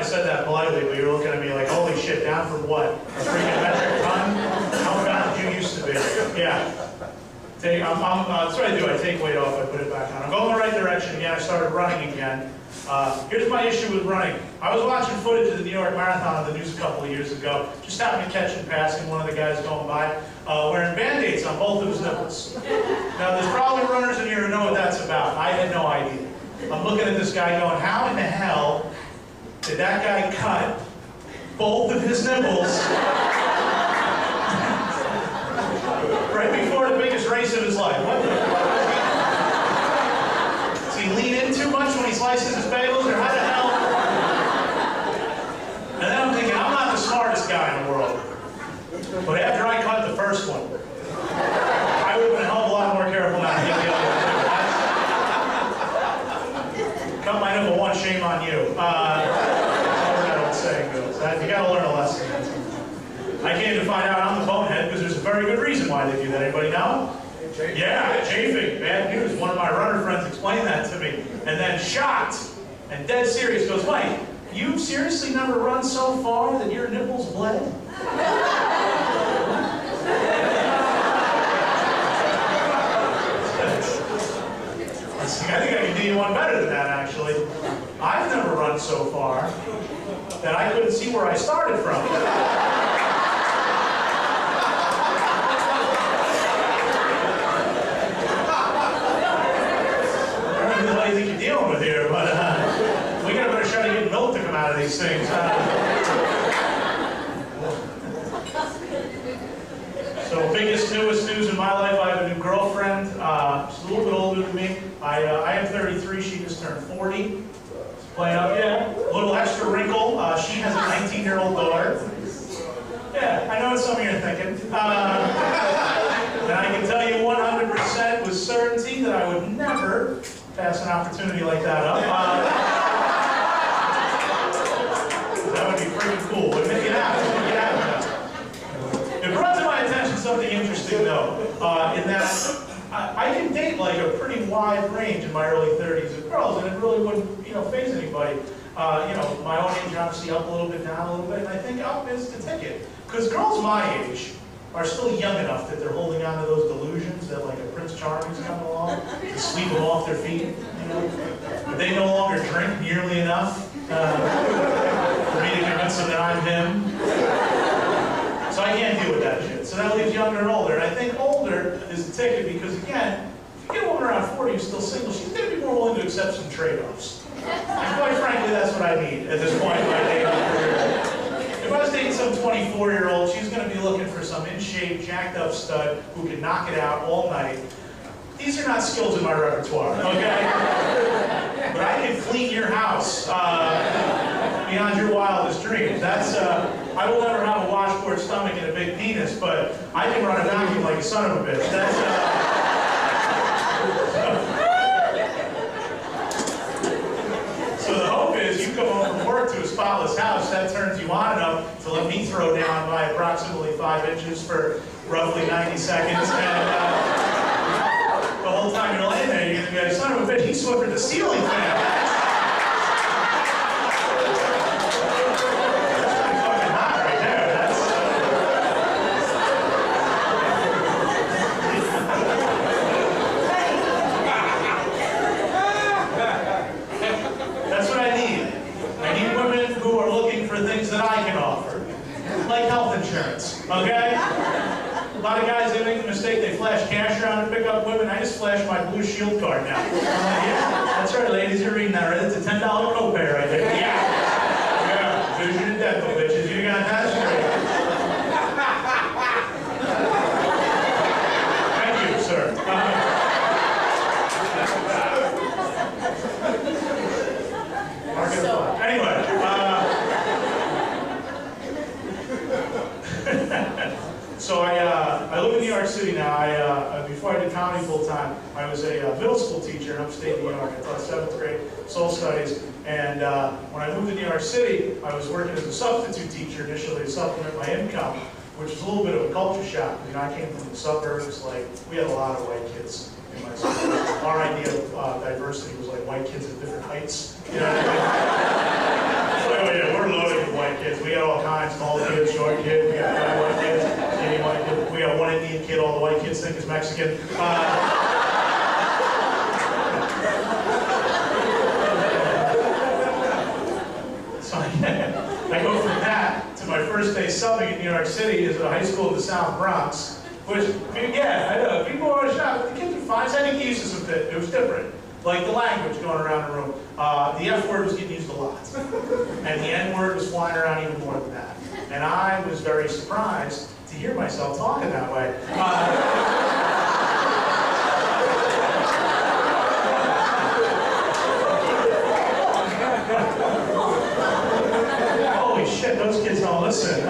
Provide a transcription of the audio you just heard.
I said that politely, but you were looking at me like, holy shit, down from what? A freaking metric ton? How fat did you used to be? Yeah. That's what I do. I take weight off, I put it back on. I'm going the right direction again. I started running again. Here's my issue with running. I was watching footage of the New York Marathon on the news a couple of years ago. Just happened to catch in passing one of the guys going by wearing Band-Aids on both of his nipples. Now, there's probably runners in here who know what that's about. I had no idea. I'm looking at this guy going, how in the hell did that guy cut both of his nipples right before the biggest race of his life? What the fuck? Does he lean in too much when he slices his bagels, or how the hell? And then I'm thinking, I'm not the smartest guy in the world. But after I cut the first one, I would have been a hell of a lot more careful not to get the other one. Cut my nipple once, shame on you. That's how that old saying goes. You gotta learn a lesson. I came to find out I'm the bonehead because there's a very good reason why they do that. Anybody know? Yeah, chafing. Bad news. One of my runner friends explained that to me. And then shocked and dead serious goes, Mike, you've seriously never run so far that your nipples bled? I think I can do you one better than that, actually. I've never run so far that I couldn't see where I started from. I think you're dealing with here, but we got a better shot of getting milk to come out of these things. So, biggest, newest news in my life, I have a new girlfriend. She's a little bit older than me. I am 33, she just turned 40. Playing up, yeah. A little extra wrinkle. She has a 19-year-old daughter. Yeah, I know what some of you are thinking. And I can tell you 100% with certainty that I would never pass an opportunity like that up. That would be pretty cool, wouldn't it? Get out. It brought to my attention something interesting, though, in that I can date like a pretty wide range in my early 30s of girls, and it really wouldn't, faze anybody. My own age obviously up a little bit, down a little bit, and I think up is the ticket. Because girls my age are still young enough that they're holding on to those delusions that like a Prince Charming's coming along to sweep them off their feet, But they no longer drink nearly enough for me to convince them that I'm him. So I can't deal with that shit. So that leaves younger and older. And I think older is the ticket because, again, if you get a woman around 40 who's still single, she's going to be more willing to accept some trade-offs. And quite frankly, that's what I need at this point in my dating career. If I was dating some 24-year-old, she's going to be looking for some in-shape, jacked-up stud who can knock it out all night. These are not skills in my repertoire, okay? But I can clean your house beyond your wildest dreams. That's, I will never have a washboard stomach and a big penis, but I can run a vacuum like a son of a bitch. That's, So the hope is you come home from work to a spotless house, that turns you on enough to let me throw down by approximately 5 inches for roughly 90 seconds. And the whole time you're laying there, you're going to be like, son of a bitch, he swiffered the ceiling fan. Like health insurance, okay? A lot of guys, they make the mistake, they flash cash around to pick up women. I just flash my Blue Shield card now. Yeah, that's right, ladies, you're reading that right? It's a $10 copay right there. Yeah, vision and dental, bitches. You got that straight. Thank you, sir. Anyway, so I live in New York City now. Before I did comedy full time, I was a middle school teacher in upstate New York. I taught 7th grade social studies. And when I moved to New York City, I was working as a substitute teacher initially to supplement my income, which was a little bit of a culture shock. I came from the suburbs. Like, we had a lot of white kids in my school. Our idea of diversity was like white kids at different heights. You know what I mean? So, yeah, kids. We got all kinds, tall kids, short kids, we got white kids, skinny white kids. We got one Indian kid, all the white kids think is Mexican. So I go from that to my first day subbing in New York City is a high school in the South Bronx, which, yeah, I know, people are shocked, the kids are fine, so I think he used to some fit, it was different. Like the language going around the room. The F word was getting used a lot. And the N word was flying around even more than that. And I was very surprised to hear myself talking that way. Holy shit, those kids don't listen.